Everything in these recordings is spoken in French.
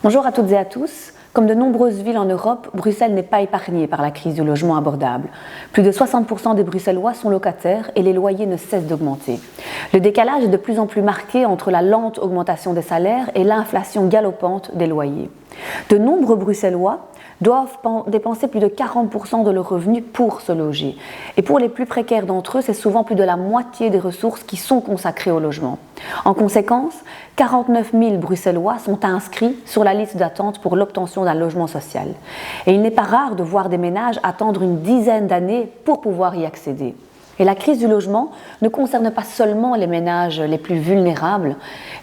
Bonjour à toutes et à tous. Comme de nombreuses villes en Europe, Bruxelles n'est pas épargnée par la crise du logement abordable. Plus de 60% des Bruxellois sont locataires et les loyers ne cessent d'augmenter. Le décalage est de plus en plus marqué entre la lente augmentation des salaires et l'inflation galopante des loyers. De nombreux Bruxellois doivent dépenser plus de 40% de leurs revenus pour se loger. Et pour les plus précaires d'entre eux, c'est souvent plus de la moitié des ressources qui sont consacrées au logement. En conséquence, 49 000 Bruxellois sont inscrits sur la liste d'attente pour l'obtention d'un logement social. Et il n'est pas rare de voir des ménages attendre une dizaine d'années pour pouvoir y accéder. Et la crise du logement ne concerne pas seulement les ménages les plus vulnérables.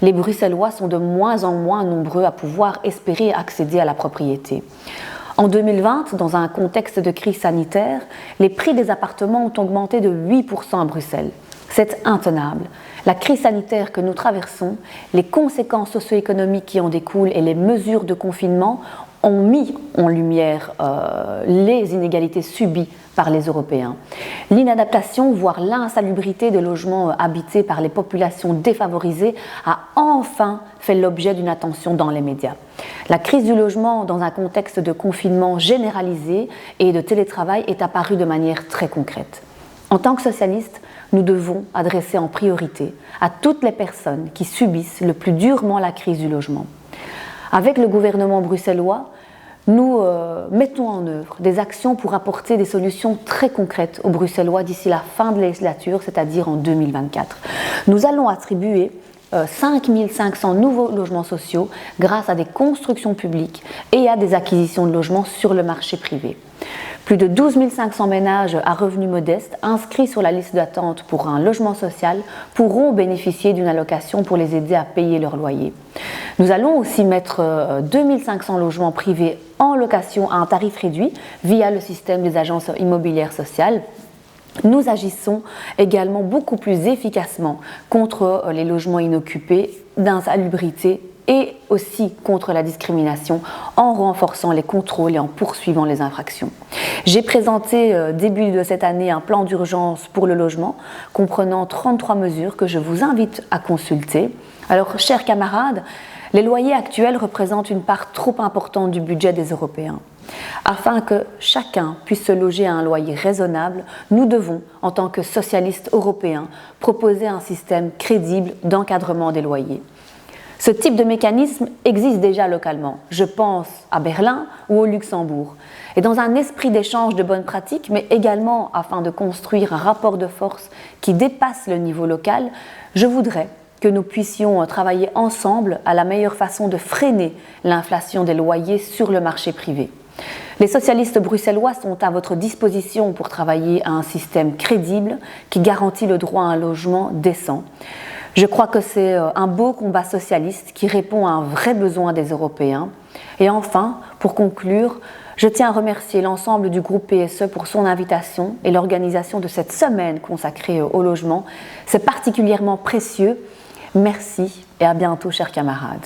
Les Bruxellois sont de moins en moins nombreux à pouvoir espérer accéder à la propriété. En 2020, dans un contexte de crise sanitaire, les prix des appartements ont augmenté de 8% à Bruxelles. C'est intenable. La crise sanitaire que nous traversons, les conséquences socio-économiques qui en découlent et les mesures de confinement ont mis en lumière les inégalités subies par les Européens. L'inadaptation, voire l'insalubrité des logements habités par les populations défavorisées a enfin fait l'objet d'une attention dans les médias. La crise du logement dans un contexte de confinement généralisé et de télétravail est apparue de manière très concrète. En tant que socialistes, nous devons adresser en priorité à toutes les personnes qui subissent le plus durement la crise du logement. Avec le gouvernement bruxellois, nous mettons en œuvre des actions pour apporter des solutions très concrètes aux Bruxellois d'ici la fin de la législature, c'est-à-dire en 2024. Nous allons attribuer 5 500 nouveaux logements sociaux grâce à des constructions publiques et à des acquisitions de logements sur le marché privé. Plus de 12 500 ménages à revenus modestes inscrits sur la liste d'attente pour un logement social pourront bénéficier d'une allocation pour les aider à payer leur loyer. Nous allons aussi mettre 2 500 logements privés en location à un tarif réduit via le système des agences immobilières sociales. Nous agissons également beaucoup plus efficacement contre les logements inoccupés, d'insalubrité et aussi contre la discrimination en renforçant les contrôles et en poursuivant les infractions. J'ai présenté début de cette année un plan d'urgence pour le logement comprenant 33 mesures que je vous invite à consulter. Alors, chers camarades, les loyers actuels représentent une part trop importante du budget des Européens. Afin que chacun puisse se loger à un loyer raisonnable, nous devons, en tant que socialistes européens, proposer un système crédible d'encadrement des loyers. Ce type de mécanisme existe déjà localement. Je pense à Berlin ou au Luxembourg. Et dans un esprit d'échange de bonnes pratiques, mais également afin de construire un rapport de force qui dépasse le niveau local, je voudrais que nous puissions travailler ensemble à la meilleure façon de freiner l'inflation des loyers sur le marché privé. Les socialistes bruxellois sont à votre disposition pour travailler à un système crédible qui garantit le droit à un logement décent. Je crois que c'est un beau combat socialiste qui répond à un vrai besoin des Européens. Et enfin, pour conclure, je tiens à remercier l'ensemble du groupe PSE pour son invitation et l'organisation de cette semaine consacrée au logement. C'est particulièrement précieux. Merci et à bientôt, chers camarades.